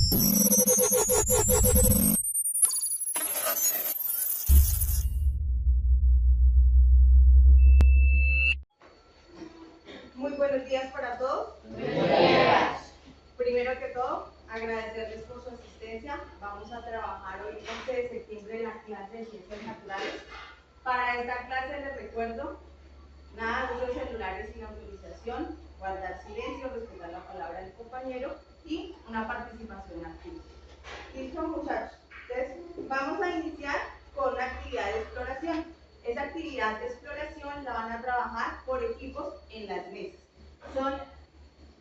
Muy buenos días para todos. Primero que todo, agradecerles por su asistencia. Vamos a trabajar hoy, 11 de septiembre, en la clase de Ciencias Naturales. Para esta clase les recuerdo, nada de uso de celulares sin autorización, guardar silencio, respetar la palabra del compañero y una participación activa. ¿Listo, muchachos? Entonces, vamos a iniciar con una actividad de exploración. Esa actividad de exploración la van a trabajar por equipos en las mesas.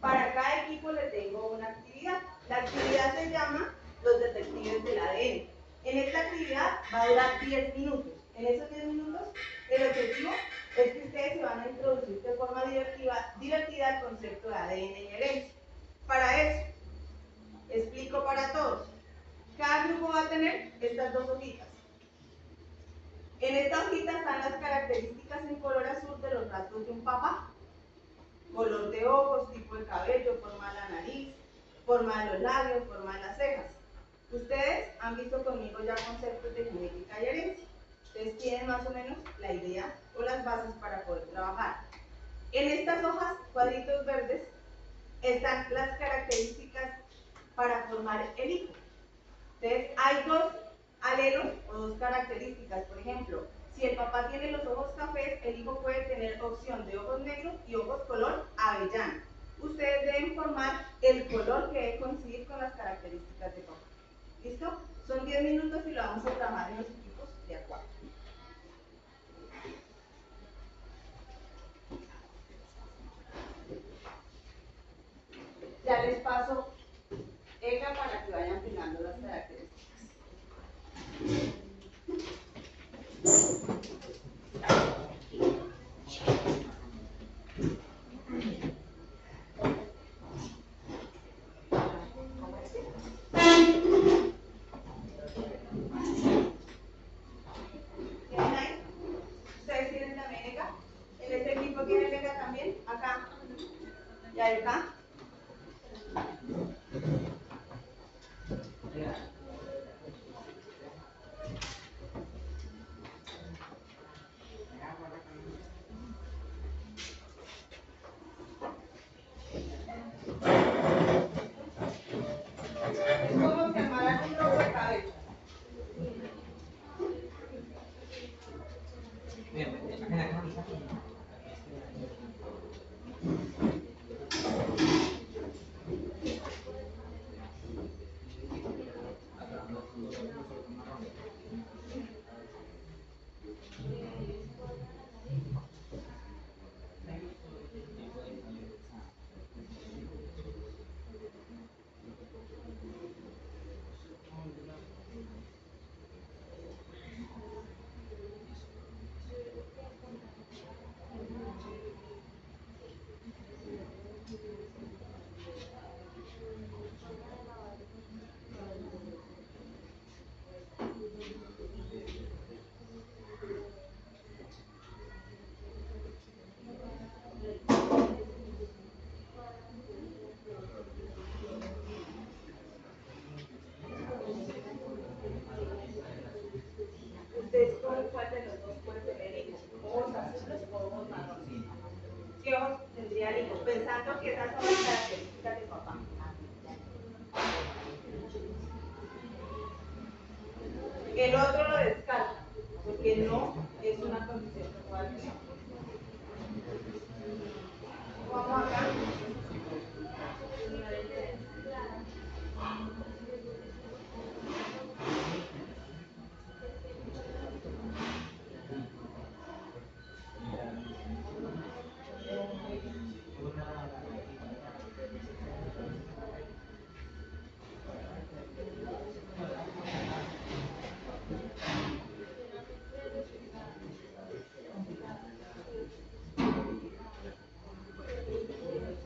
Para cada equipo le tengo una actividad. La actividad se llama Los Detectives del ADN. En esta actividad va a durar 10 minutos. En esos 10 minutos, el objetivo es que ustedes se van a introducir de forma divertida al concepto de ADN y herencia. Para eso, explico para todos. Cada grupo va a tener estas dos hojitas. En esta hojita están las características en color azul de los rasgos de un papá. Color de ojos, tipo de cabello, forma de la nariz, forma de los labios, forma de las cejas. Ustedes han visto conmigo ya conceptos de genética y herencia. Ustedes tienen más o menos la idea o las bases para poder trabajar. En estas hojas, cuadritos verdes, están las características para formar el hijo. Entonces, hay dos alelos o dos características. Por ejemplo, si el papá tiene los ojos cafés, el hijo puede tener opción de ojos negros y ojos color avellana. Ustedes deben formar el color que debe coincidir con las características de papá. ¿Listo? Son 10 minutos y lo vamos a trabajar en los equipos de a 4. Ya les paso EGA para que vayan fijando las características. ¿Tienen ahí? ¿Ustedes tienen también EGA? ¿En este equipo tienen EGA también? Acá. ¿Y acá? Es como que armaran un globo de cabeza. ¿Ustedes con cuál de los dos pueden tener hijos? ¿Ojos azules o ojos marrones? ¿Qué ojos tendría el hijo? Pensando que esas son las características de papá. El otro lo descarta, porque no es una condición que pueda tener. Vamos acá.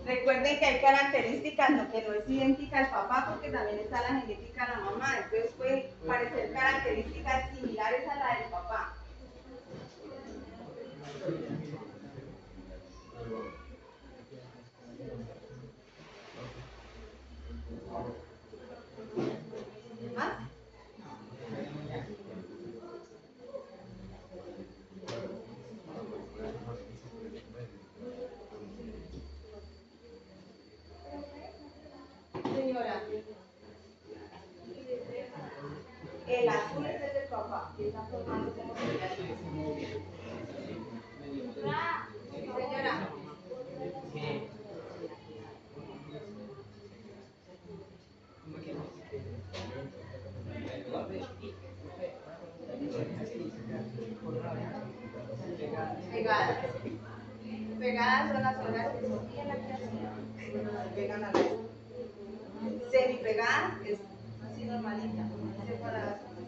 Recuerden que hay características que no es idéntica al papá, porque también está la genética de la mamá. Entonces pueden parecer características similares a la del papá. formando como sería el hueso. Sí, señora. Pegadas. Pegadas son las horas que son bien la creación, se pegan a la vez. Semipegadas es así normalita, separadas son así.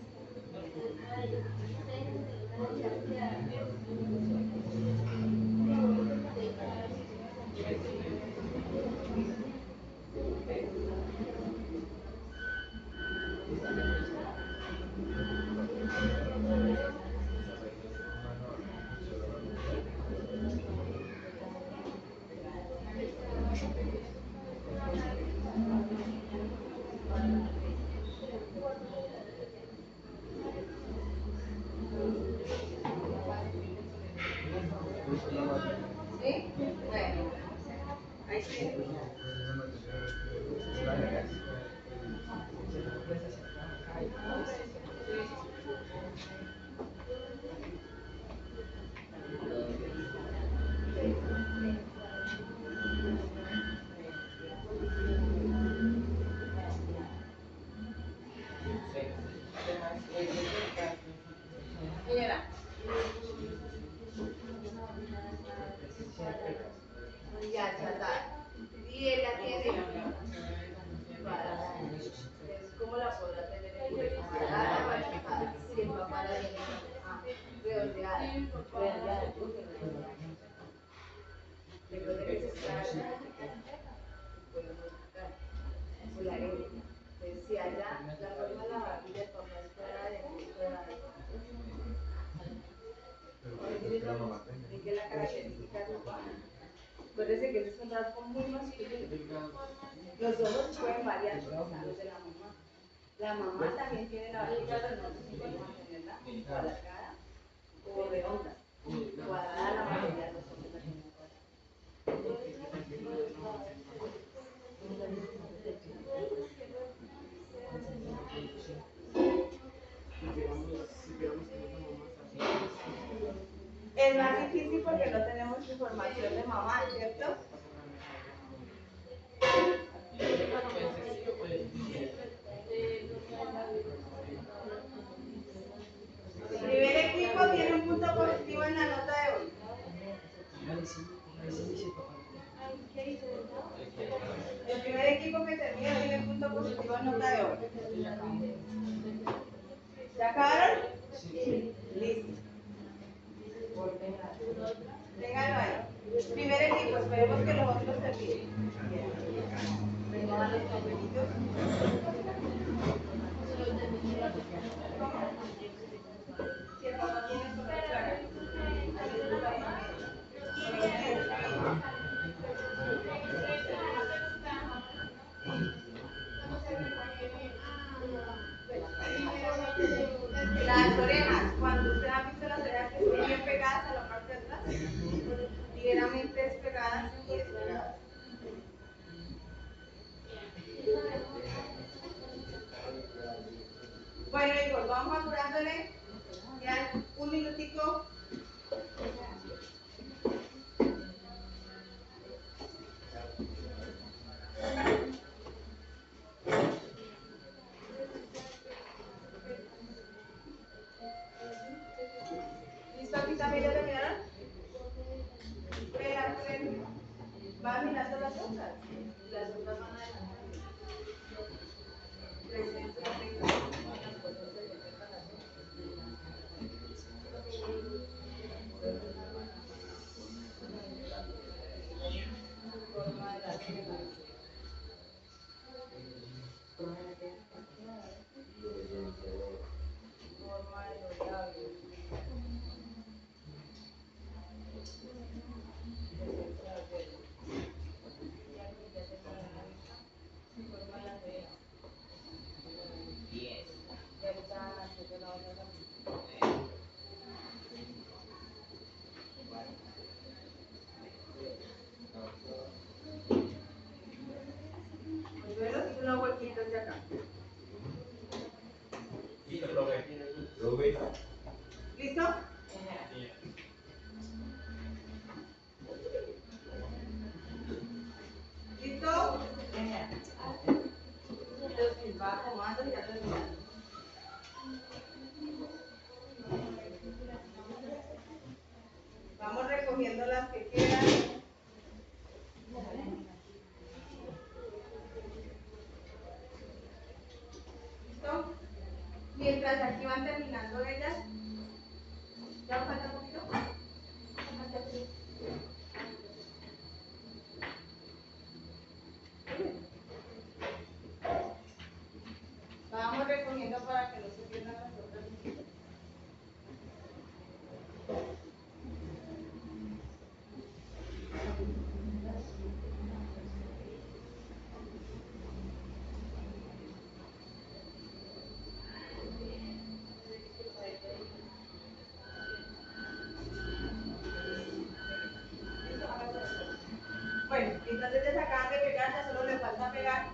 ¿Sí? Bueno, ahí sí. Señora. Ya, chatada. Y ella tiene. Es como la podrá tener ella. Parada o achatada. Sí, papá la tiene. Redondeada. Redondeada. Recuerde que se extrae. Puede modificar. Por la ley. Entonces, si allá la forma de la barbilla del papá es fuera de ¿de qué es la característica del papá? Acuérdese que es un rasgo muy masculino. Los ojos pueden variar porque están los de la mamá. La mamá también tiene la barbilla, pero no sé si puede mantenerla o alargada o redonda. Cuadrada la mayoría de los hombres la tienen cuadrada. Es más difícil porque no tenemos información de mamá, ¿cierto? El primer equipo tiene un punto positivo en la nota de hoy. El primer equipo que termina tiene punto positivo en nota de hoy. ¿Se acabaron? Listo. Téngalo ahí. Primer equipo, esperemos que los otros terminen. Recojan los papelitos. Si el papá tiene las orejas, cuando usted ha visto las orejas que son bien pegadas a la parte de atrás, ligeramente despegadas y despegadas. va acomodando y ya terminando. Vamos recogiendo las que quedan. ¿Listo? Mientras aquí van terminando ellas, ¿ya falta un poquito? Vamos recogiendo para que no se pierdan las otras. Bueno, entonces les acaban de pegar, ya solo les falta pegar.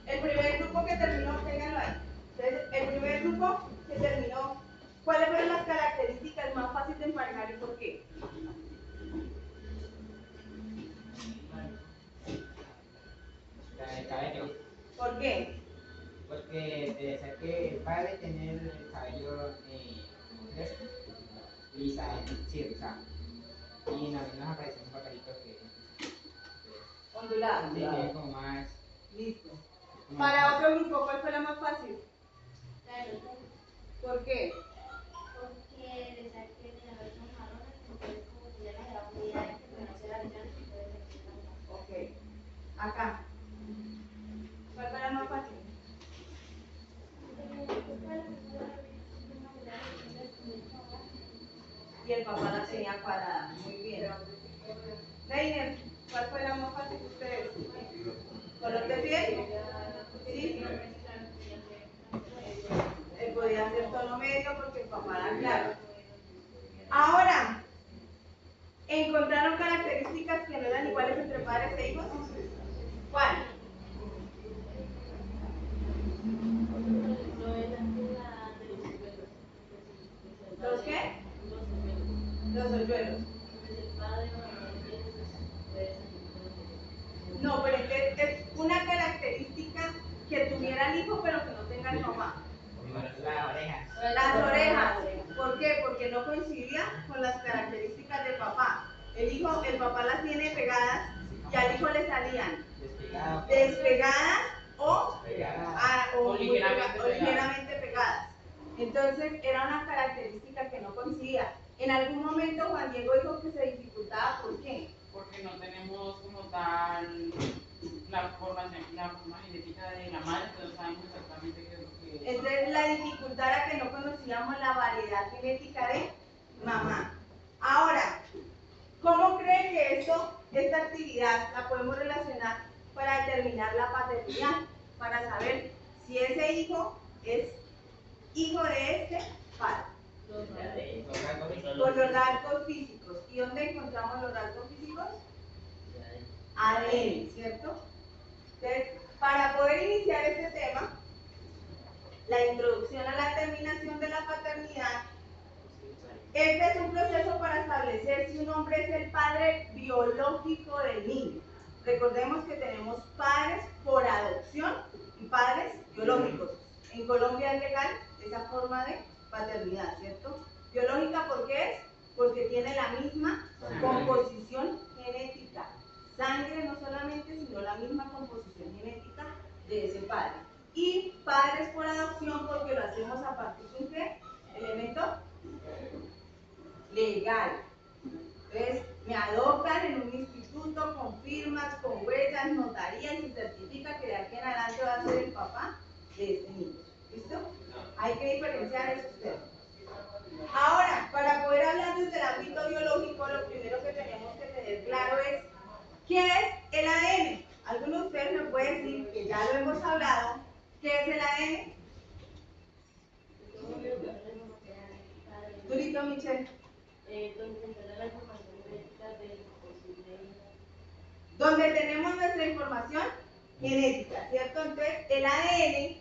El primer grupo que terminó, ténganlo ahí. Entonces, el primer grupo que terminó, ¿cuáles fueron las características más fáciles de emparejar y por qué? La del cabello. ¿Por qué? Porque te decía que el padre tener el cabello fresco, lisa, sí, rizado. Y en la misma aparecen un papelito que Ondulado. tiene como más. Listo. Como Para otro grupo, ¿cuál fue la más fácil? ¿Por qué? Porque decía que tenía que ver con marrones, entonces como que ya no era muy que conocer a villanos, entonces aquí estamos. Ok. Acá. ¿Cuál fue la más fácil? Y el papá la tenía cuadrada. Muy bien. Leiner, ¿cuál fue la más fácil de ustedes? ¿Color de piel? ¿Sí? Él podía hacer tono medio porque el papá era claro. Ahora, ¿encontraron características que no eran iguales entre padres e hijos? ¿Cuál? ¿Los qué? Los hoyuelos. No, pero es una característica que tuviera el hijo pero que no tenga el mamá. las orejas. Las orejas. ¿Por qué? Porque no coincidía con las características del papá. El papá las tiene pegadas y al hijo le salían despegadas o ligeramente pegadas. Entonces era una característica que no coincidía. En algún momento Juan Diego dijo que se dificultaba. ¿Por qué? Porque no tenemos como tal la forma genética de la madre, entonces no sabemos exactamente qué es lo que es. Entonces la dificultad era que no conocíamos la variedad genética de mamá. Ahora, ¿cómo creen que esta actividad la podemos relacionar para determinar la paternidad? Para saber si ese hijo es hijo de este padre. Por los rasgos físicos. ¿Y dónde encontramos los rasgos físicos? ADN, ¿cierto? Entonces, para poder iniciar este tema, la introducción a la terminación de la paternidad, este es un proceso para establecer si un hombre es el padre biológico del niño. Recordemos que tenemos padres por adopción y padres biológicos. En Colombia es legal esa forma de paternidad, ¿cierto? Biológica, ¿por qué es? Porque tiene la misma composición genética. Sangre no solamente, sino la misma composición genética de ese padre. Y padres por adopción porque lo hacemos a partir de un ¿qué? Elemento legal. Entonces, me adoptan en un instituto con firmas, con huellas, notarías y se certifica que de aquí en adelante va a ser el papá de este niño. ¿Listo? Hay que diferenciar esos temas. Ahora, para poder hablar desde el ámbito biológico, lo primero que tenemos que tener claro es ¿qué es el ADN? ¿Alguno de ustedes me puede decir, que ya lo hemos hablado, qué es el ADN? Durito, Michelle. Donde tenemos nuestra información genética, ¿cierto? Entonces, el ADN,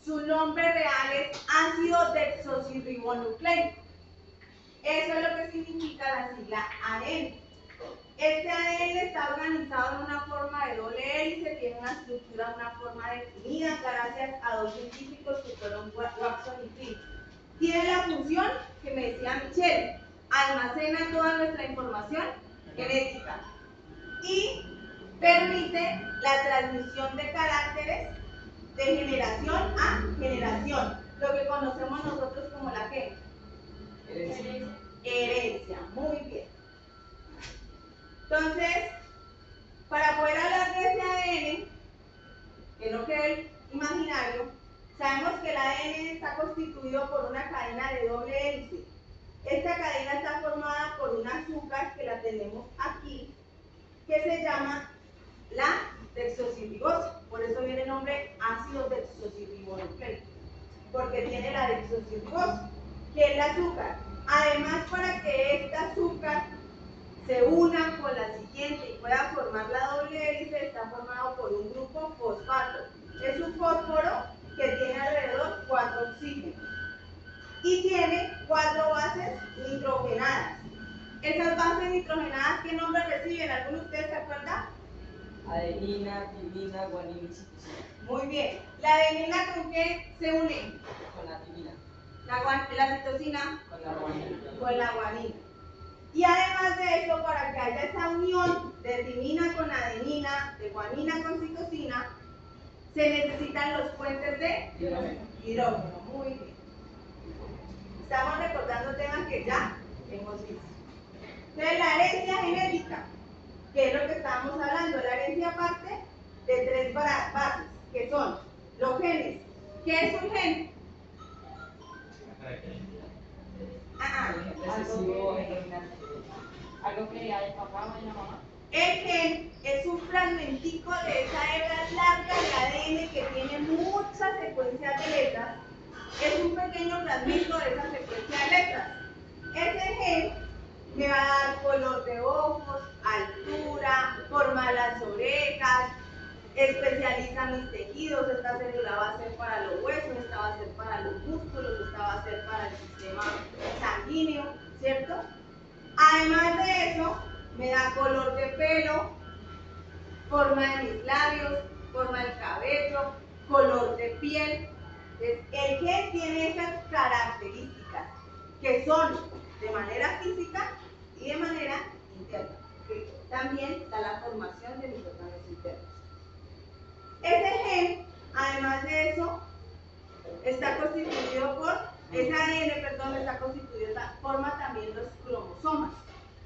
su nombre real es ácido desoxirribonucleico. Eso es lo que significa la sigla ADN. Este ADN está organizado en una forma de doble hélice, tiene una estructura, una forma definida gracias a dos científicos que fueron Watson y Crick. Tiene la función que me decía Michelle, almacena toda nuestra información genética y permite la transmisión de caracteres de generación a generación, lo que conocemos nosotros como la ¿qué? Herencia. Muy bien. Entonces, para poder hablar de ese ADN, que no quede imaginario, sabemos que el ADN está constituido por una cadena de doble hélice. Esta cadena está formada por un azúcar que la tenemos aquí, que se llama la desoxirribosa. Por eso viene el nombre ácido desoxirribonucleico, porque tiene la desoxirribosa, que es el azúcar. Además, para que este azúcar se una con la siguiente y pueda formar la doble hélice, está formado por un grupo fosfato. Es un fósforo que tiene alrededor 4 oxígenos y tiene 4 bases nitrogenadas. Esas bases nitrogenadas, ¿qué nombre reciben? ¿Alguno de ustedes se acuerda? Adenina, timina, guanina y citosina. Muy bien. ¿La adenina con qué se une? Con la timina. La citosina Con la guanina. con la guanina. Y además de eso, para que haya esa unión de timina con adenina, de guanina con citosina, se necesitan los puentes de hidrógeno. Muy bien. Estamos recordando temas que ya hemos visto. Entonces, la herencia genética, que es lo que estábamos hablando, la herencia parte de 3 bases, que son los genes. ¿Qué es un gen? Recesivo, determinante. Algo que hay papá y la mamá. El gen es un fragmentico de esa hebra larga de ADN que tiene muchas secuencias de letras. Es un pequeño fragmento de esa secuencia de letras. Ese gen me va a dar color de ojos, altura, forma de las orejas, especializa mis tejidos. Esta célula va a ser para los huesos, esta va a ser para los músculos, esta va a ser para el sistema sanguíneo, ¿cierto? Además de eso, me da color de pelo, forma de mis labios, forma del cabello, color de piel. Entonces, el gen tiene esas características que son de manera física y de manera interna, que también da la formación de mis órganos internos. Ese gen, además de eso, está constituido por, ese ADN, perdón, está constituido, forma también los cromosomas.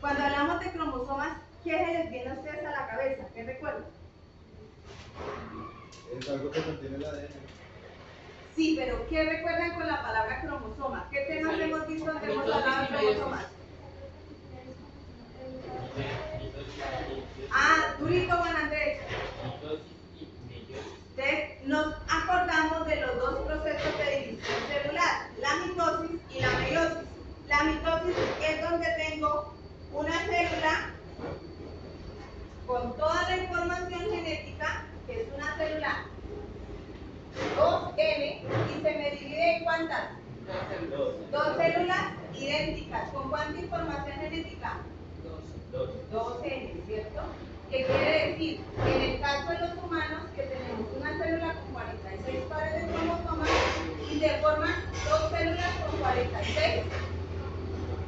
Cuando hablamos de cromosomas, ¿qué se les viene a ustedes a la cabeza? ¿Qué recuerdan? Es algo que contiene el ADN. Sí, pero ¿qué recuerdan con la palabra cromosoma? ¿Qué temas hemos visto donde hemos hablado de cromosomas? Durito, Juan Andrés. Entonces, nos acordamos de los dos procesos de división celular, la mitosis y la meiosis. La mitosis es donde tengo una célula con toda la información genética, que es una célula 2N, y se me divide en ¿cuántas? Dos células idénticas. ¿Con cuánta información genética? 2N, ¿cierto? ¿Qué quiere decir? En el caso de los humanos, que tenemos una célula con 46 pares de cromosomas y se forman dos células con 46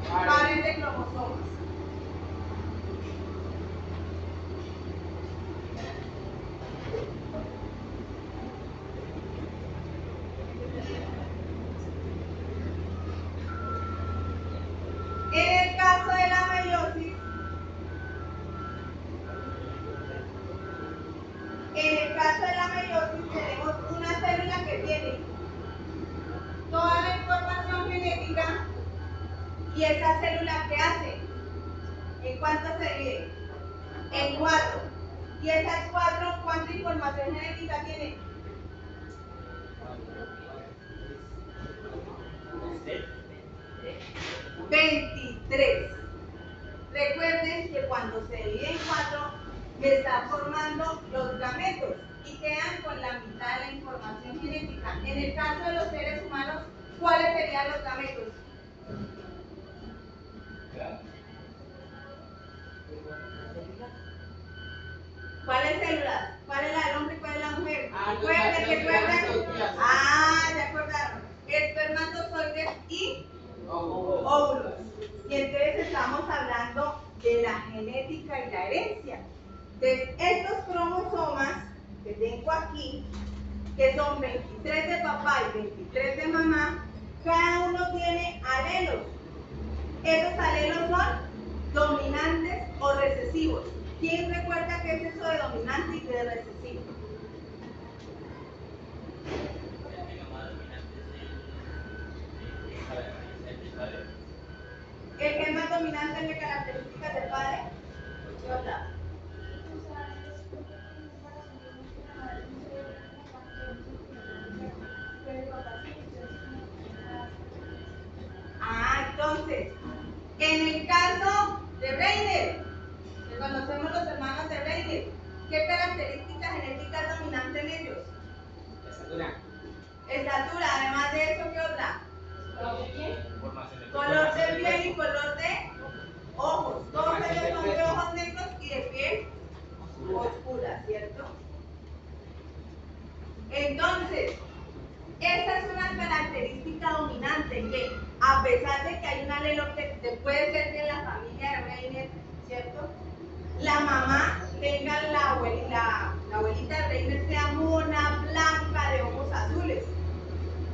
pares de cromosomas. En el caso de la meiosis, tenemos una célula que tiene toda la información genética y esa célula ¿qué hace? ¿En cuánto se divide? En 4. ¿Y esas 4 cuánta información genética tienen? 23. Recuerden que cuando se divide en 4, me está formando los gametos y quedan con la mitad de la información genética. En el caso de los seres humanos, ¿cuáles serían los gametos? ¿Cuáles células? ¿Cuál es la del hombre y cuál es la mujer? los ¿Recuerden? Ah, ¿se acordaron? Espermatozoides y óvulos. Y entonces estamos hablando de la genética y la herencia. Entonces, estos cromosomas que tengo aquí, que son 23 de papá y 23 de mamá, cada uno tiene alelos. Esos alelos son dominantes o recesivos. ¿Quién recuerda qué es eso de dominante y de recesivo? El que es más dominante en las características del padre. ¿Qué otra? Ah, entonces, en el caso de Reiner, que conocemos los hermanos de Reiner, ¿qué características genéticas dominantes en ellos? Estatura. Estatura, además de eso, ¿qué otra? Color de piel y color de ojos. Todos ellos son de ojos negros y de piel oscura, ¿cierto? Entonces, esta es una característica dominante que, a pesar de que hay un alelo que puede ser de la familia de Reiner, ¿cierto? La mamá tenga la abuelita de Reiner sea mona, blanca, de ojos azules,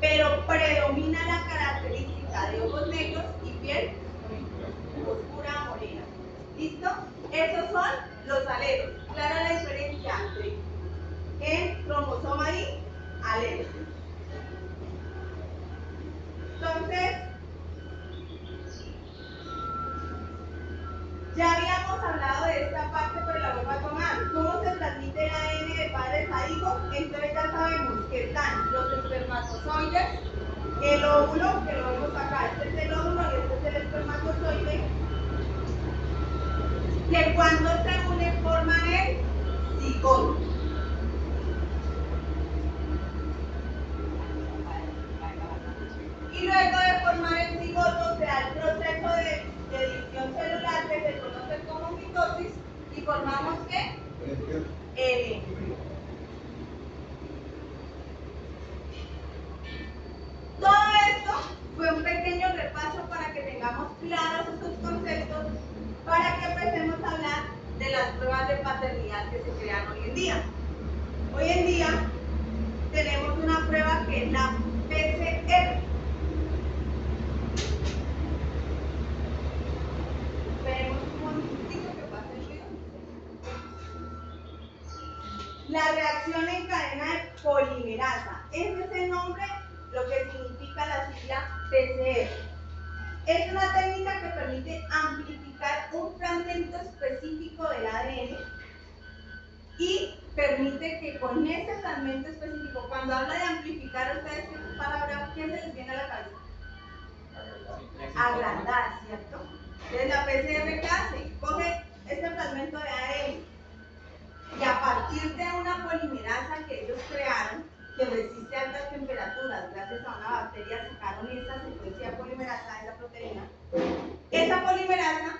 pero predomina la característica de ojos negros y piel oscura morena. ¿Listo? Esos son los alelos. Clara la diferencia entre el cromosoma y alelo. Entonces, ya habíamos hablado de esta parte, pero la vuelvo a tomar. ¿Cómo se transmite el ADN de padres a hijos? Entonces ya sabemos que están los espermatozoides, el óvulo, que lo vemos acá, este es el óvulo y este es el espermatozoide, que cuando se unen forman el cigoto. Y luego de formar el cigoto se da el proceso de división celular que se conoce como mitosis y formamos ¿qué? El embrión. Todo esto fue un pequeño repaso para que tengamos claros estos conceptos para que empecemos a hablar de las pruebas de paternidad que se crean hoy en día. Hoy en día tenemos una prueba que es la PCR. Esperemos un momentito que pase el ruido. La reacción en cadena de polimerasa. Ese es el nombre, lo que significa la sigla PCR. Es una técnica que permite amplificar un fragmento específico del ADN y permite que con ese fragmento específico, cuando habla de amplificar, ustedes qué palabra, ¿qué se les viene a la cabeza? Agrandar, ¿cierto? Entonces la PCR ¿qué hace? Coge este fragmento de ADN y a partir de una polimerasa que ellos crearon, que resiste a altas temperaturas, gracias a una bacteria sacaron esa secuencia de polimerasa, esa proteína. Esa polimerasa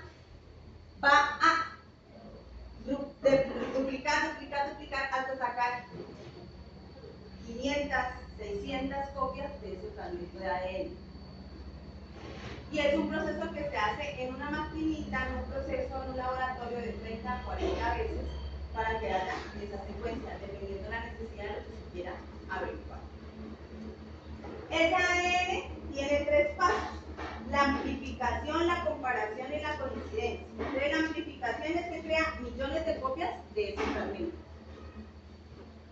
va a duplicar hasta sacar 500, 600 copias de ese fragmento de ADN. Y es un proceso que se hace en una maquinita, en un proceso, en un laboratorio de 30 a 40 veces para que haya esa secuencia, dependiendo de la necesidad de lo que se quiera averiguar. Ese ADN tiene 3 pasos: la amplificación, la comparación y la coincidencia. Entonces, la amplificación es que crea millones de copias de ese fragmento.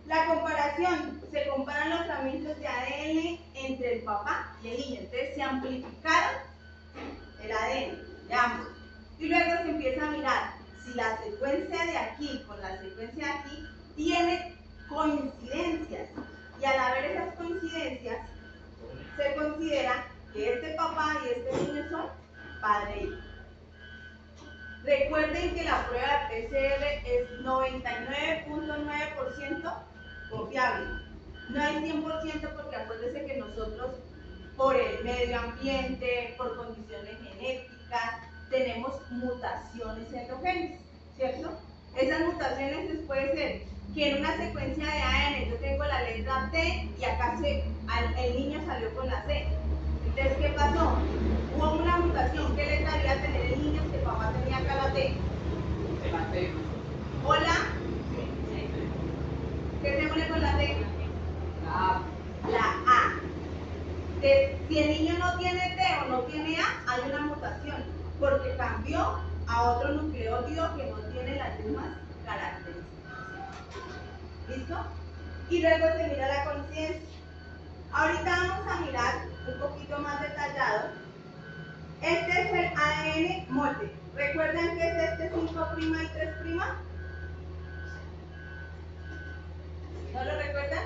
La comparación, se comparan los fragmentos de ADN entre el papá y el niño. Entonces, se amplificaron el ADN de ambos. Y luego se empieza a mirar si la secuencia de aquí con la secuencia de aquí tiene coincidencias. Y al haber esas coincidencias, se considera que este papá y este niño son padre e hijo. Recuerden que la prueba de PCR es 99.9% confiable. No hay 100% porque acuérdense que nosotros, por el medio ambiente, por condiciones genéticas, tenemos mutaciones en los genes, ¿cierto? Esas mutaciones puede ser que en una secuencia de ADN yo tengo la letra T y acá el niño salió con la C. Entonces, ¿qué pasó? Hubo una mutación. ¿Qué letra debería tener el niño si el papá tenía acá la T? La T. Hola. ¿Qué se une con la T? La A. Entonces, si el niño no tiene T o no tiene A, hay una mutación, porque cambió a otro nucleótido que no tiene las mismas características. ¿Listo? Y luego se mira la conciencia. Ahorita vamos a mirar un poquito más detallado. Este es el ADN molde. ¿Recuerdan que es este 5' y 3'? ¿No lo recuerdan?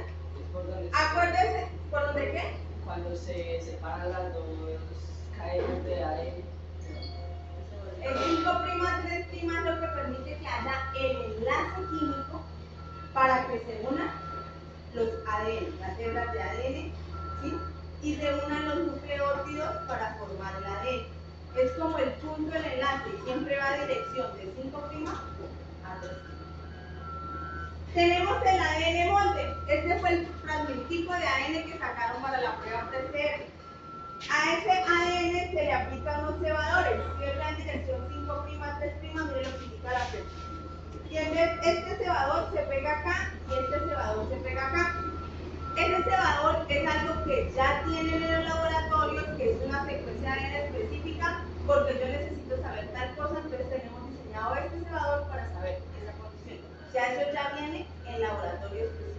Acuérdense, ¿por dónde qué? Cuando se separan las dos cadenas de ADN. El 5' a 3' es lo que permite que haya el enlace químico para que se unan los ADN, las hebras de ADN, ¿sí? Y se unan los nucleótidos para formar el ADN. Es como el punto del enlace, siempre va a dirección de 5' a 3'. Tenemos el ADN molde. Este fue el fragmentico de ADN que sacaron para la prueba PCR. A ese ADN se le aplican unos cebadores. Si va en dirección 5' a 3', mire lo que indica la fecha. Y entonces este cebador se pega acá y este cebador se pega acá. Ese cebador es algo que ya tienen en los laboratorios, que es una secuencia de ADN específica, porque yo necesito saber tal cosa, entonces tenemos diseñado este cebador para saber esa condición. O sea, eso ya viene en laboratorio específico.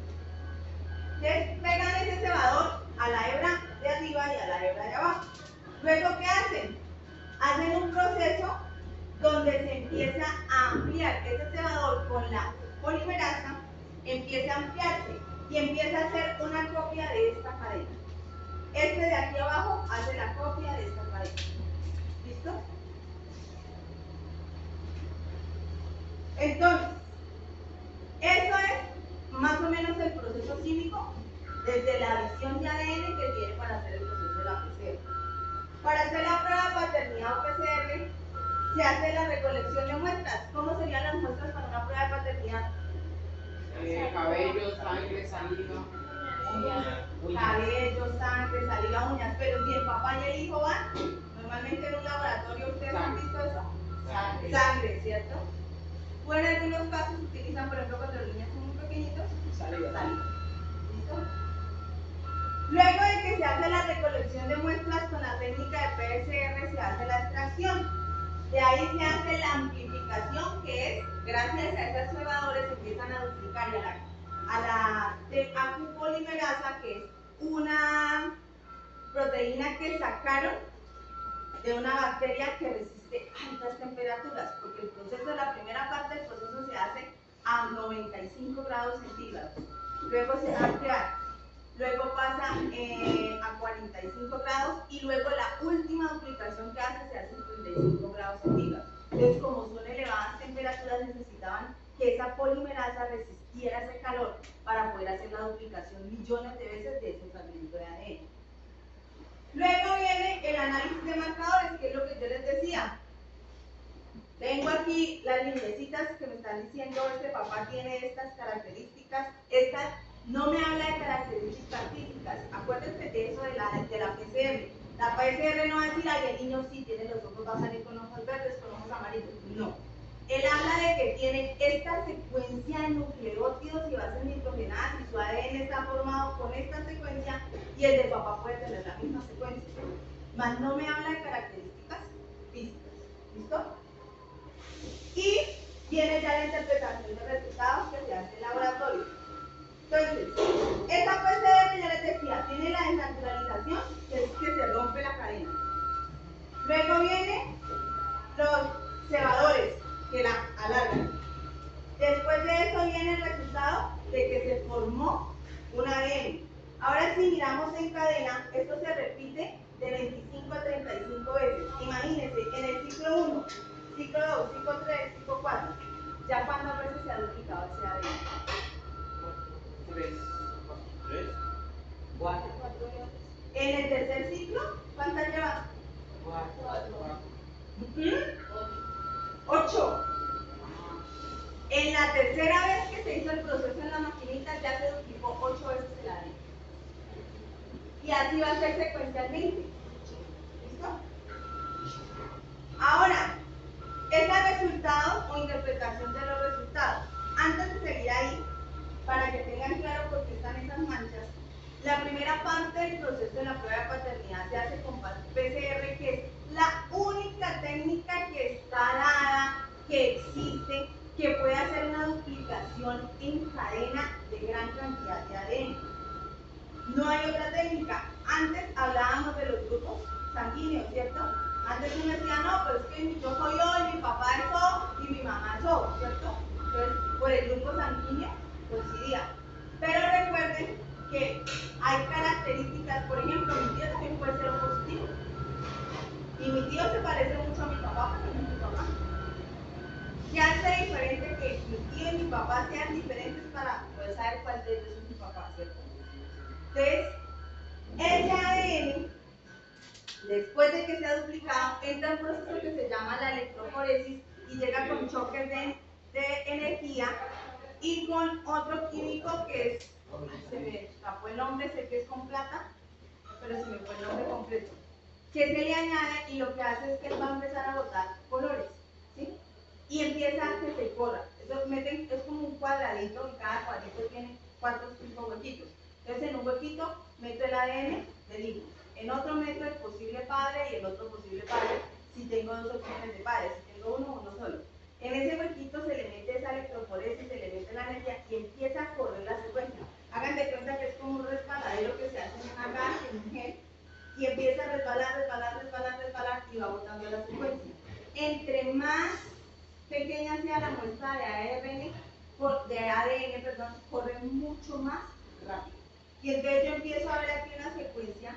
Entonces pegan ese cebador a la hebra de arriba y a la hebra de abajo. Luego, ¿qué hacen? Hacen un proceso donde se empieza a ampliar ese cebador con la polimerasa, empieza a ampliarse y empieza a hacer una copia de esta cadena. Este de aquí abajo hace la copia de esta cadena. ¿Listo? Entonces, eso es más o menos el proceso químico desde la visión de ADN que tiene para hacer el proceso de la PCR. Para hacer la prueba de paternidad o PCR, se hace la recolección de muestras. ¿Cómo serían las muestras para una prueba de paternidad? Cabello, sangre, saliva. Cabello, sangre, saliva, uñas. Pero si el papá y el hijo van, normalmente en un laboratorio, ¿ustedes han visto eso? Sangre. Sangre, ¿cierto? O en algunos casos utilizan, por ejemplo, cuando los niños son muy pequeñitos, Saliva. ¿Listo? Luego de que se hace la recolección de muestras con la técnica de PCR, se hace la extracción. De ahí se hace la amplificación, que es, gracias a esos cebadores, empiezan a duplicar a la acupolimerasa, que es una proteína que sacaron de una bacteria que resiste altas temperaturas, porque el proceso, la primera parte del proceso se hace a 95 grados centígrados. Luego se va a ampliar. Luego pasa a 45 grados y luego la última duplicación que hace se hace a 35 grados centígrados. Entonces, como son elevadas temperaturas, necesitaban que esa polimerasa resistiera ese calor para poder hacer la duplicación millones de veces de ese fragmento de ADN. Luego viene el análisis de marcadores, que es lo que yo les decía. Tengo aquí las lineecitas que me están diciendo, este papá tiene estas características, estas. No me habla de características físicas. Acuérdense de eso de la PCR. La PCR no va a decir, ay, el niño sí tiene los ojos, va a salir con ojos verdes, con ojos amarillos. No. Él habla de que tiene esta secuencia de nucleótidos y bases nitrogenadas y su ADN está formado con esta secuencia y el de papá puede tener la misma secuencia. Mas no me habla de características físicas. ¿Listo? Y viene ya la interpretación de resultados que se hace en el laboratorio. Entonces, esta PCR, ya les decía, tiene la desnaturalización, que es que se rompe la cadena. Luego vienen los cebadores, que la alargan. Después de eso viene el resultado de que se formó un ADN. Ahora si miramos en cadena, esto se repite de 25 a 35 veces. Imagínense, en el ciclo 1, ciclo 2, ciclo 3, ciclo 4, ¿ya cuántas veces se ha duplicado ese ADN? 3. 4. En el tercer ciclo, ¿cuántas lleva? 4. 8. así va a ser secuencialmente. ¿Listo? Ahora, es el resultado o interpretación de los resultados. Antes de seguir ahí, para que tengan claro por qué están esas manchas, la primera parte del proceso de la prueba de paternidad se hace con PCR, que es la única técnica que está dada, que existe, que puede hacer una duplicación en cadena de gran cantidad de ADN. No hay otra técnica. Antes hablábamos de los grupos sanguíneos, ¿cierto? Antes uno decía, no, pues es que yo soy O, y mi papá es O, y mi mamá es O, ¿cierto? Entonces, por el grupo sanguíneo coincidía. Pero recuerden que hay características, por ejemplo, mi tío también puede ser O positivo. Y mi tío se parece mucho a mi papá, pero no es mi papá. ¿Qué hace diferente que mi tío y mi papá sean diferentes para poder saber cuál de ellos es mi papá, ¿cierto? Entonces, ese ADN, después de que se ha duplicado, entra en un proceso que se llama la electroforesis y llega con choques de energía y con otro químico que es, se me escapó el nombre, sé que es con plata, pero se me fue el nombre completo, que se le añade y lo que hace es que él va a empezar a botar colores, ¿sí? Y empieza a que se corra. Eso meten, es como un cuadradito y cada cuadrito tiene 4 o 5 huequitos. Entonces en un huequito meto el ADN del hijo, en otro meto el posible padre y el otro posible padre si tengo 2 opciones de padres, si tengo uno solo. En ese huequito se le mete esa electroforesis, se le mete la energía y empieza a correr la secuencia. Hagan de cuenta que es como un resbaladero que se hace en una gas, en un gel, y empieza a resbalar y va botando la secuencia. Entre más pequeña sea la muestra de ADN, corre mucho más rápido. Y entonces yo empiezo a ver aquí una secuencia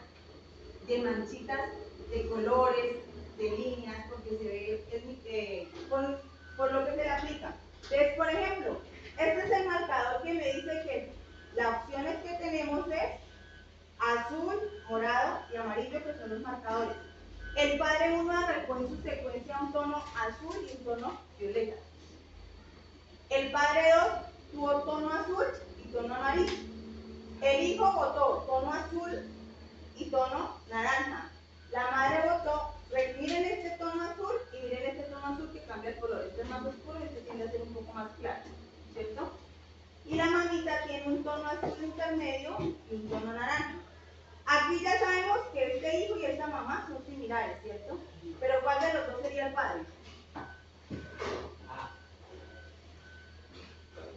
de manchitas, de colores, de líneas, porque se ve por lo que se le aplica. Entonces, por ejemplo, este es el marcador que me dice que las opciones que tenemos es azul, morado y amarillo, que son los marcadores. El padre 1 arrancó en su secuencia un tono azul y un tono violeta. El padre 2 tuvo tono azul y tono amarillo. El hijo votó tono azul y tono naranja. La madre votó, miren este tono azul y miren este tono azul que cambia el color. Este es más oscuro y este tiende a ser un poco más claro, ¿cierto? Y la mamita tiene un tono azul intermedio y un tono naranja. Aquí ya sabemos que este hijo y esta mamá son similares, ¿cierto? Pero ¿cuál de los dos sería el padre?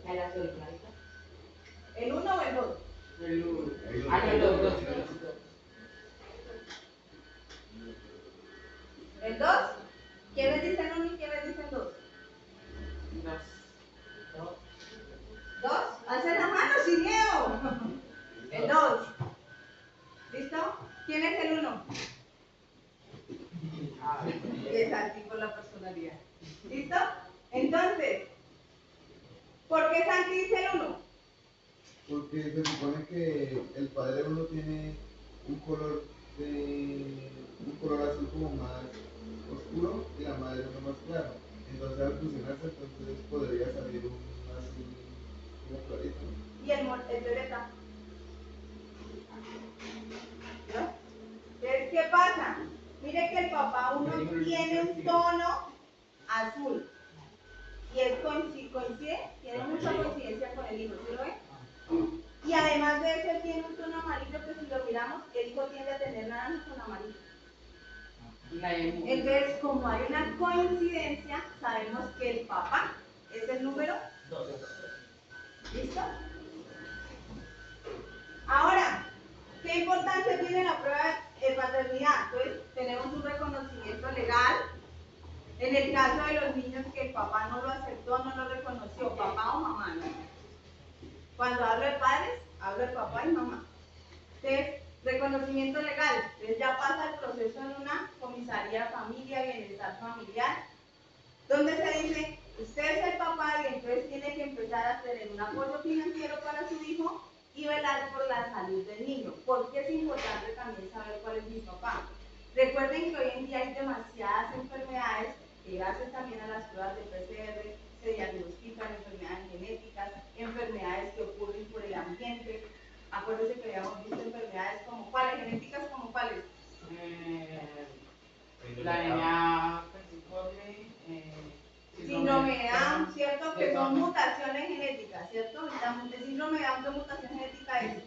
¿El azul clarito? ¿El 1 o el 2? El 1. Los dos. ¿El 2? ¿Quiénes dicen 1 y quiénes dicen 2? 2. ¿2? ¡Alcen la mano sin miedo! El 2. ¿Listo? ¿Quién es el 1? Es Santi por la personalidad. ¿Listo? Entonces, ¿por qué Santi dice el 1? Porque se supone que el padre uno tiene un color azul como más oscuro y la madre uno más claro. Entonces al fusionarse entonces podría salir un azul como clarito. ¿Y el violeta? ¿No? Entonces, ¿qué pasa? Mire que el papá 1 tiene un tono azul. Y él coincide, tiene mucha coincidencia con el hijo, ¿sí lo ve? Y además de eso, él tiene un tono amarillo que si lo miramos, el hijo tiende a tener naranja con amarillo. Entonces, como hay una coincidencia, sabemos que el papá es el número 2. ¿Listo? Ahora, ¿qué importancia tiene la prueba de paternidad? Entonces, tenemos un reconocimiento legal. En el caso de los niños que el papá no lo aceptó, no lo reconoció, papá o mamá, ¿no? Cuando hablo de padres, hablo de papá y mamá. Entonces, reconocimiento legal. Entonces ya pasa el proceso en una comisaría de familia, bienestar familiar, donde se dice, usted es el papá y entonces tiene que empezar a tener un apoyo financiero para su hijo y velar por la salud del niño. Porque es importante también saber cuál es mi papá. Recuerden que hoy en día hay demasiadas enfermedades que gracias también a las pruebas de PCR se diagnostican, enfermedades genéticas, enfermedades que ocurren por el ambiente, Acuérdense que habíamos visto enfermedades como cuáles, genéticas como cuáles. La anemia falciforme, Síndrome de Down, ¿cierto? Que son mutaciones genéticas, ¿cierto? El síndrome de Down, ¿qué mutación genética es?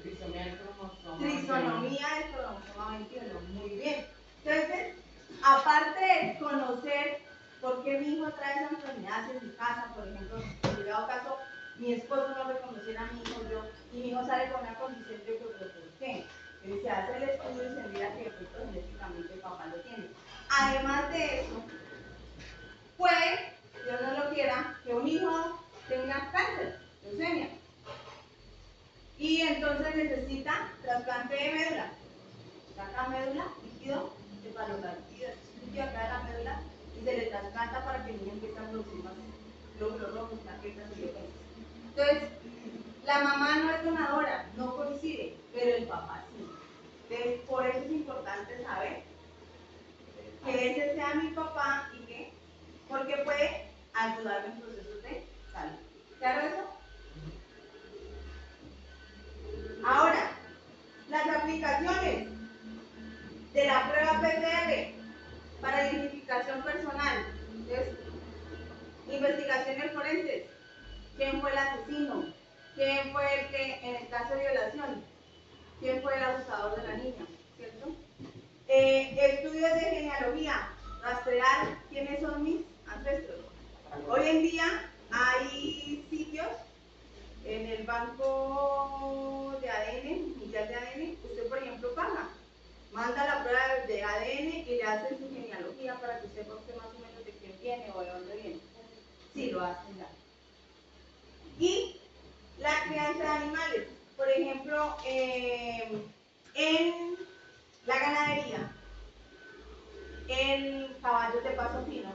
trisomía del cromosoma. Trisonomía del cromosoma 21, muy bien. Entonces, aparte de conocer por qué mi hijo trae esa enfermedad en mi casa, por ejemplo, en llegado caso, mi esposo no reconociera a mi hijo, yo, y mi hijo sale con una condición, yo creo que ¿por qué? Y se hace el estudio y se mira que de pronto genéticamente el papá lo tiene. Además de eso, puede, Dios no lo quiera, que un hijo tenga cáncer, leucemia. Y entonces necesita trasplante de médula. Saca médula, líquido, cefalorraquídeo, líquido acá de la médula y se le trasplanta para que el niño empiece a producir más glóbulos rojos, plaquetas y demás. Entonces, la mamá no es donadora, no coincide, pero el papá sí. Entonces, por eso es importante saber que ese sea mi papá y que, porque puede ayudarme en procesos de salud. ¿Claro eso? Ahora, las aplicaciones de la prueba PCR para identificación personal. Entonces, investigaciones forenses. ¿Quién fue el asesino? ¿Quién fue el que, en el caso de violación? ¿Quién fue el abusador de la niña? ¿Cierto? Estudios de genealogía. Rastrear quiénes son mis ancestros. Hoy en día hay sitios en el banco de ADN, mundial de ADN, usted por ejemplo paga, manda la prueba de ADN y le hacen su genealogía para que usted sepa más o menos de quién viene o de dónde viene. Sí, lo hacen ya. Y la crianza de animales, por ejemplo, en la ganadería, en caballos de paso fino,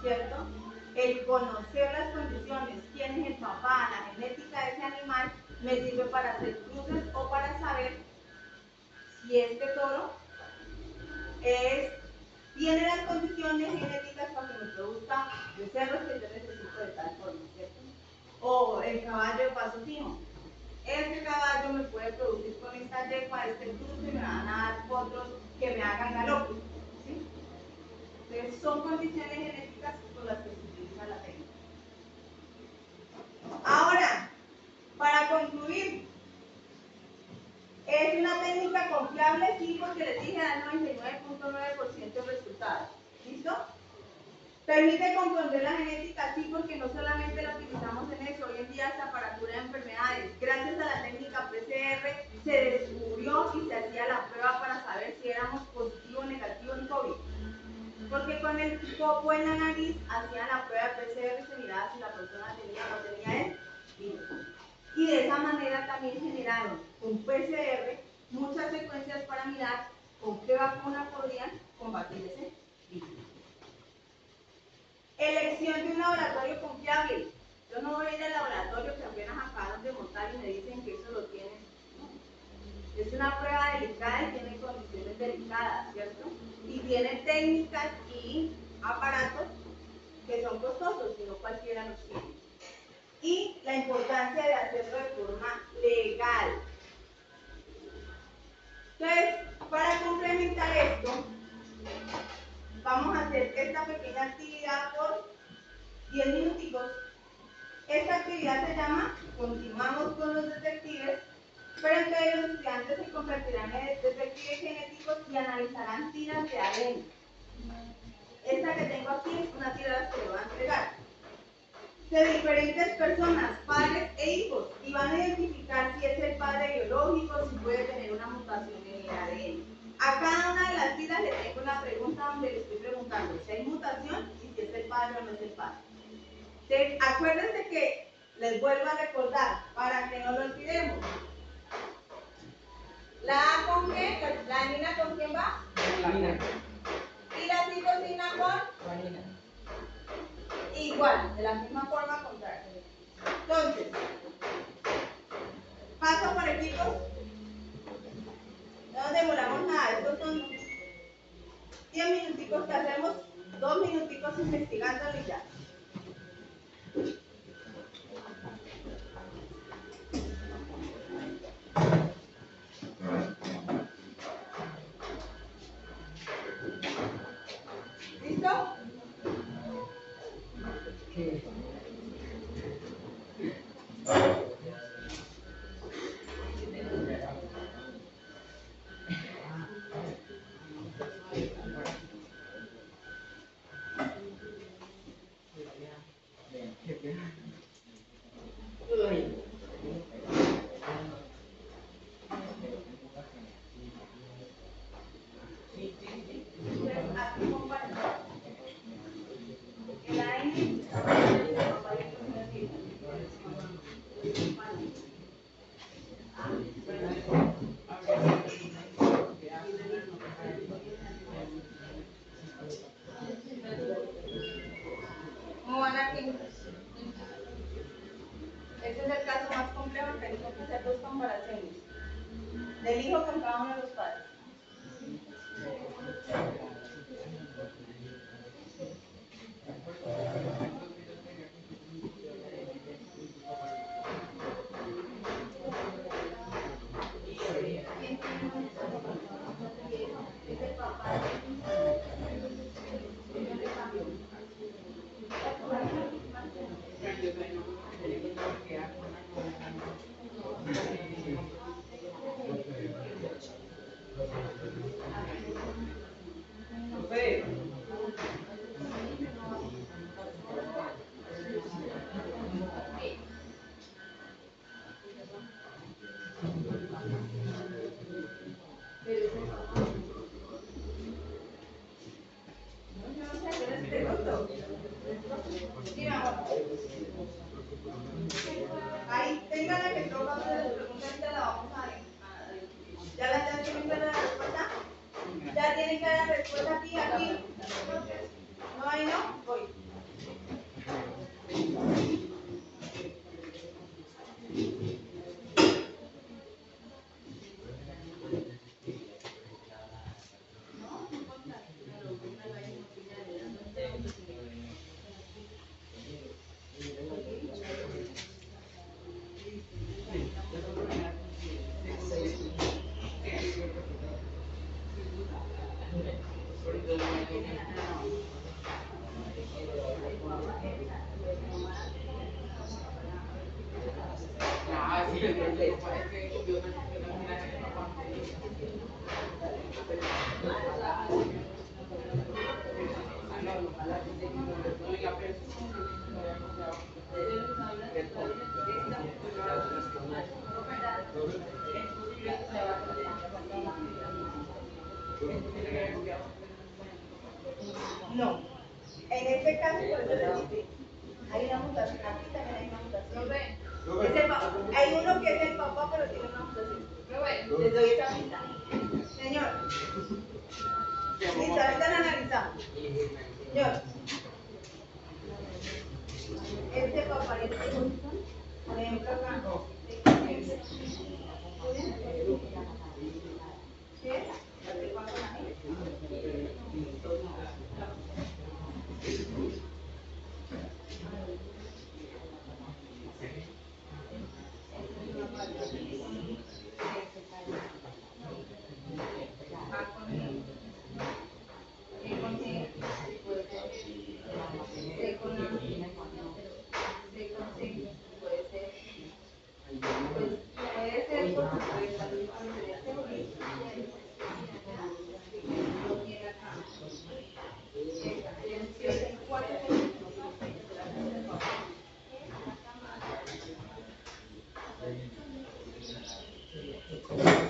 ¿cierto? El conocer las condiciones, quién es el papá, la genética de ese animal, me sirve para hacer cruces o para saber si este toro tiene las condiciones genéticas para que me produzca becerros que yo necesito de tal forma, ¿cierto? O el caballo de paso fino. Este caballo me puede producir con esta yegua, este cruce, me van a dar potros que me hagan galope, ¿sí? Entonces, son condiciones genéticas con las que se utiliza la técnica. Ahora, para concluir, ¿es una técnica confiable? Sí, porque les dije da 99.9% de resultados. ¿Listo? ¿Permite comprender la genética? Sí, porque no solamente la utilizamos en eso, hoy en día hasta para cura de enfermedades. Gracias a la técnica PCR se descubrió y se hacía la prueba para saber si éramos positivo o negativo en COVID. Porque con el copo en la nariz hacían la prueba de PCR y se miraba si la persona tenía o no tenía el virus. Y de esa manera también generaron con PCR muchas secuencias para mirar con qué vacuna podrían combatir ese virus. Elección de un laboratorio confiable. Yo no voy a ir al laboratorio que apenas acaban de montar y me dicen que eso lo tienen. No. Es una prueba delicada y tiene condiciones delicadas, ¿cierto? Y tiene técnicas y aparatos que son costosos, si no cualquiera los tiene. Y la importancia de hacerlo de forma legal. Entonces, para complementar esto, vamos a hacer esta pequeña actividad por 10 minuticos. Esta actividad se llama Continuamos con los detectives, pero entonces los estudiantes se convertirán en detectives genéticos y analizarán tiras de ADN. Esta que tengo aquí es una tira que le voy a entregar. De diferentes personas, padres e hijos, y van a identificar si es el padre biológico, si puede tener una mutación en el ADN. A cada una de las tiras le tengo una pregunta donde le estoy preguntando si hay mutación y si es el padre o no es el padre. Entonces, acuérdense que les vuelvo a recordar para que no lo olvidemos. ¿La A con qué? ¿La Nina con quién va? Vanina. ¿Y la citosina con? Vanina. Igual, de la misma forma contraria. Entonces, paso por equipos. No nos demoramos nada, estos son 10 minuticos que hacemos, 2 minuticos investigándolo y ya. comparaciones del hijo con cada uno de los padres. Es el papá. Ahí tengan la que toca ustedes preguntas, ahorita la vamos a discutir. ¿Ya tienen que dar la respuesta? ¿Ya tienen que dar la respuesta aquí? No, ahí no, voy. No. En este caso, por eso les dije, hay una mutación. Aquí también hay una mutación. Hay uno que es el papá, pero tiene una mutación. Les doy esa pista. Señor. Listo, ahorita la analizamos. Señor. Este papá y este hijo, por ejemplo, acá. ¿Sí?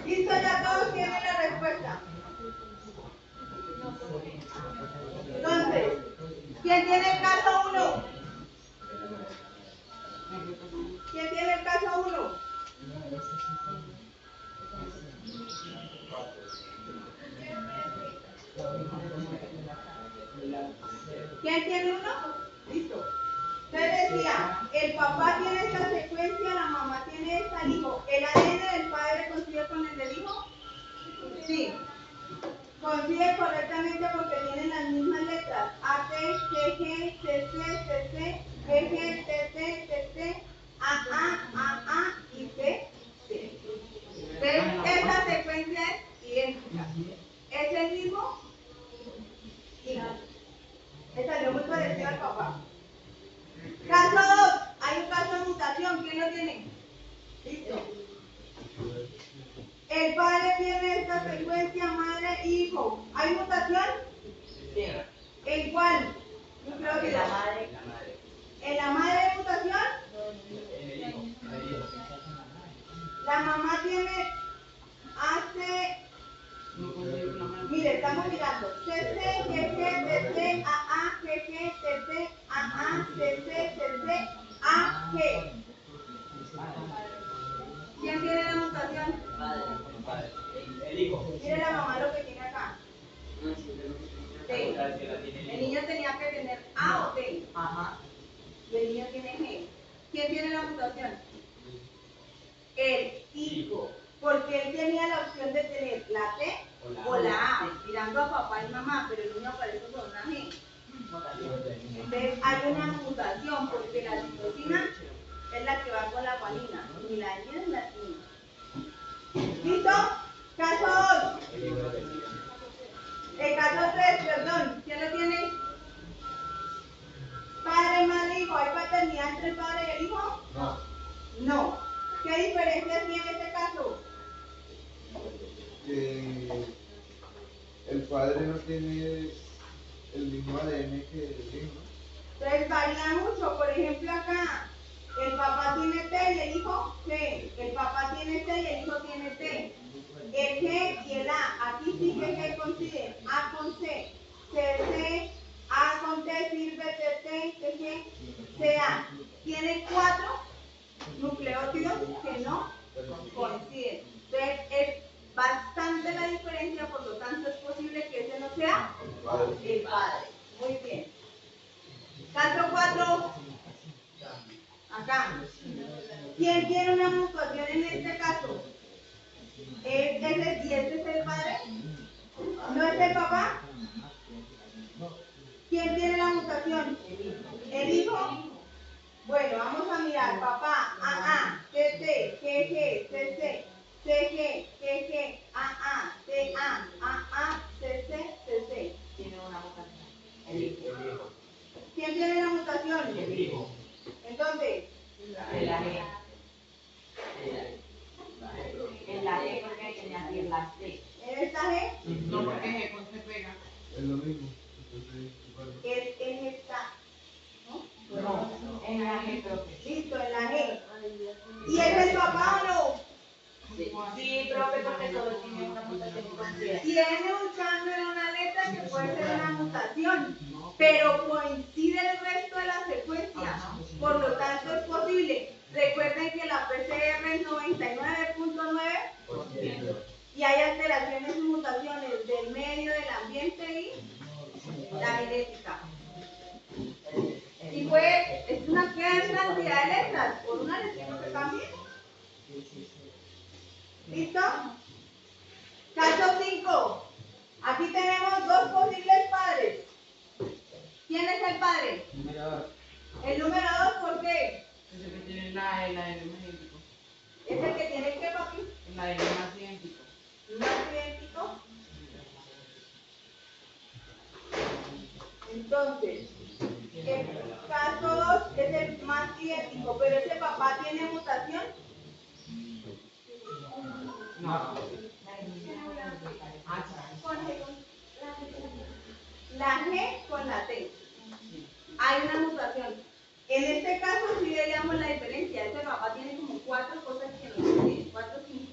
¿Listo? Ya todos tienen la respuesta. Entonces, ¿quién tiene el caso 1? ¿Quién tiene el caso 1? ¿Quién tiene uno? Listo. Entonces decía, el papá tiene esta secuencia, la mamá tiene esta, el hijo. ¿El ADN del padre coincide con el del hijo? Sí. Coincide correctamente porque tienen las mismas letras. A, T, G, G, C, C, C, C, G, G, T, T, T, T, A, y C, C. Entonces, esta secuencia es idéntica. Es el mismo hijo. Le salió muy parecido al papá. Caso 2. Hay un caso de mutación. ¿Quién lo tiene? Listo. El padre tiene esta secuencia madre-hijo. ¿Hay mutación? Sí. ¿En cuál? Yo creo que La madre. ¿En la madre hay mutación? La mamá tiene hace. Mire, estamos mirando. CC, GG, TC, AA, GG, TC, AA, CC, TC, AG. ¿Quién tiene la mutación? El hijo. Mire la mamá lo que tiene acá. T. El niño tenía que tener A o T. Ajá. Y el niño tiene G. ¿Quién tiene la mutación? El hijo. o la A, tirando a papá y mamá, pero el niño aparece con una G. Entonces hay una mutación porque la citosina es la que va con la guanina y la guanina es la timina. ¿Listo? Caso 2. El caso 3, perdón, ¿quién lo tiene? Padre, madre, hijo. ¿Hay paternidad entre el padre y el hijo? No. No. ¿Qué diferencias tiene este caso? Que el padre no tiene el mismo ADN que el hijo, ¿no? Entonces varía mucho. Por ejemplo, acá, el papá tiene T y el hijo G. El papá tiene T y el hijo tiene T. El G y el A. Aquí sí que G coincide. A con C. C, A con T sirve T, G, CA. Tiene 4 nucleótidos que no coinciden. Entonces es bastante la diferencia, por lo tanto es posible que ese no sea el padre. Muy bien. Caso 4. Acá. ¿Quién tiene una mutación en este caso? ¿Y este es el padre? ¿No es el papá? ¿Quién tiene la mutación? ¿El hijo? Bueno, vamos a mirar. Papá, AA, TT, GG, CC, CG, GG, AA, TA, AA, CC, CC. Tiene una mutación. ¿Quién tiene la mutación? El hijo. ¿En dónde? En la G. En la G porque tenía que ir la C. ¿En esta G? No porque G con se pega. Es lo mismo. Entonces, bueno. Es en esta. ¿No? No, en la G creo que. Listo, en la G. ¿Y es el papá o no? Sí, profe, porque solo tiene una mutación conocida. Tiene un cambio en una letra que puede ser una mutación, pero coincide el resto de la secuencia. Por lo tanto, es posible. Recuerden que la PCR es 99.9 y hay alteraciones y mutaciones del medio, del ambiente y la genética. Y es una gran cantidad de letras. Por una les digo que cambie. ¿Listo? Caso 5. Aquí tenemos 2 posibles padres. ¿Quién es el padre? Número 2. El número 2, ¿por qué? Es el que tiene la L más idéntico. Es el que tiene que papi. La L más idéntico. Más idéntico. Entonces, el caso 2 es el más idéntico, pero ese papá tiene mutación. No. La G con la T. Hay una mutación. En este caso sí veríamos la diferencia. Este papá tiene como 4 cosas que no tiene, 4 o 5.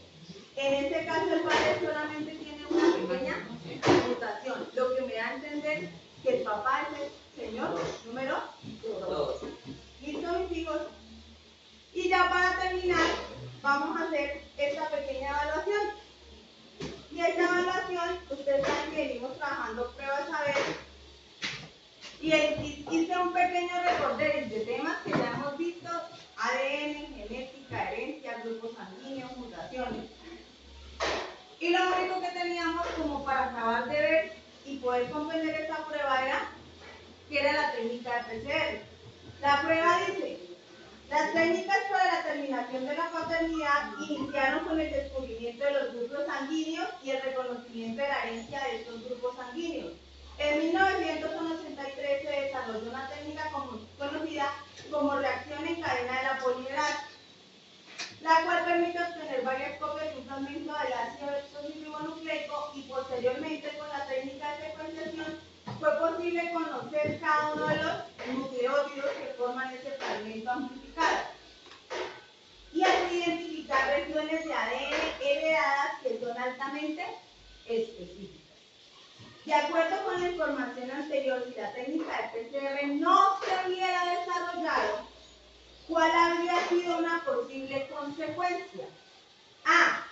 En este caso el padre solamente tiene una pequeña mutación. Lo que me da a entender que el papá es el señor número 2. ¿Listo, mis hijos? Y ya para terminar, vamos a hacer esta pequeña evaluación. Y esta evaluación, ustedes saben que venimos trabajando pruebas a ver. Y hice un pequeño recorderis de temas que ya hemos visto: ADN, genética, herencia, grupos sanguíneos, mutaciones. Y lo único que teníamos como para acabar de ver y poder comprender esta prueba era que era la técnica de PCR. La prueba dice: las técnicas para la determinación de la paternidad iniciaron con el descubrimiento de los grupos sanguíneos y el reconocimiento de la herencia de estos grupos sanguíneos. En 1983 se desarrolló una técnica conocida como reacción en cadena de la polimerasa, la cual permite obtener varias copias de un fragmento del ácido desoxirribonucleico, y posteriormente con la técnica de secuenciación fue posible conocer cada uno de los nucleótidos que forman ese fragmento amplificado y así identificar regiones de ADN heredadas que son altamente específicas. De acuerdo con la información anterior, si la técnica de PCR no se hubiera desarrollado, ¿cuál habría sido una posible consecuencia? A.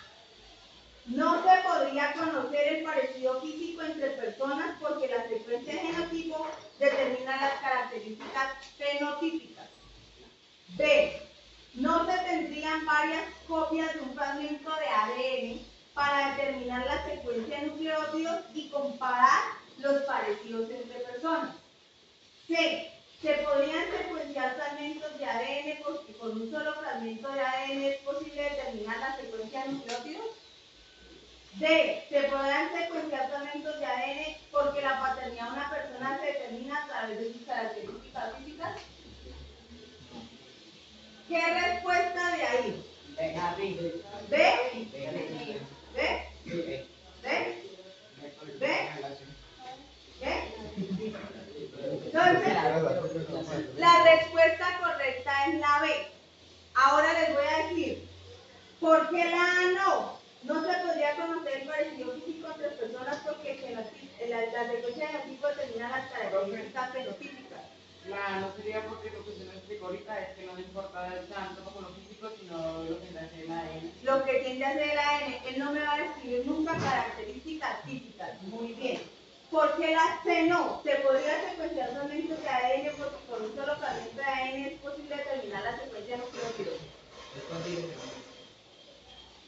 No se podría conocer el parecido físico entre personas porque la secuencia de genotipo determina las características fenotípicas. B. No se tendrían varias copias de un fragmento de ADN para para determinar la secuencia de nucleótidos y comparar los parecidos entre personas. C. Se podrían secuenciar fragmentos de ADN porque con un solo fragmento de ADN es posible determinar la secuencia de nucleótidos. D. Se podrán secuenciar fragmentos de ADN porque la paternidad de una persona se determina a través de sus características físicas. ¿Qué respuesta de ahí? Venga, ¿B? ¿B? ¿B? ¿B? Entonces, la respuesta correcta es la B. Ahora les voy a decir, ¿por qué la A no? No se podría conocer el parecido físico entre personas porque la secuencia genotipo determina las características fenotípicas. La no sería porque lo que se nos explicó ahorita es que no le importa tanto como lo físico, sino lo que se hace el ADN. Lo que tiende a hacer el ADN, él no me va a describir nunca características físicas. Muy bien. ¿Por qué la C no? Se podría secuenciar fragmentos de ADN porque con un solo fragmento de ADN es posible determinar la secuencia de nucleótidos.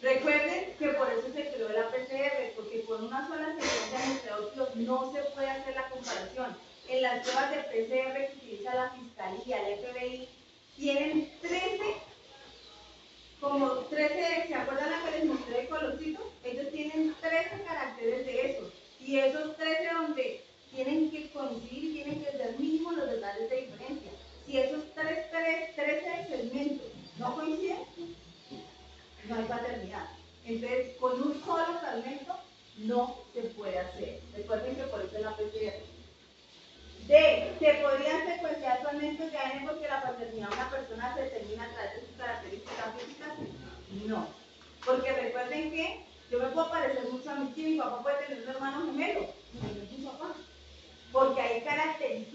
Recuerden que por eso se creó la PCR, porque con una sola secuencia de nucleótidos no se puede hacer la comparación. En las pruebas de PCR que utiliza la Fiscalía, el FBI, tienen 13, ¿se acuerdan la que les mostré de colorcito? Ellos tienen 13 caracteres de esos. Y esos 13 donde tienen que coincidir, tienen que ser mínimos los detalles de diferencia. Si esos 13 segmentos no coinciden, no hay paternidad. Entonces, con un solo fragmento no se puede hacer. Recuerden que por eso es la PCR. D. Se podrían secuenciar fragmentos de ADN porque la paternidad de una persona se determina a través de sus características físicas. No. Porque recuerden que yo me puedo parecer mucho a mi tío y mi papá puede tener un hermano gemelo. No es mi papá. Porque hay características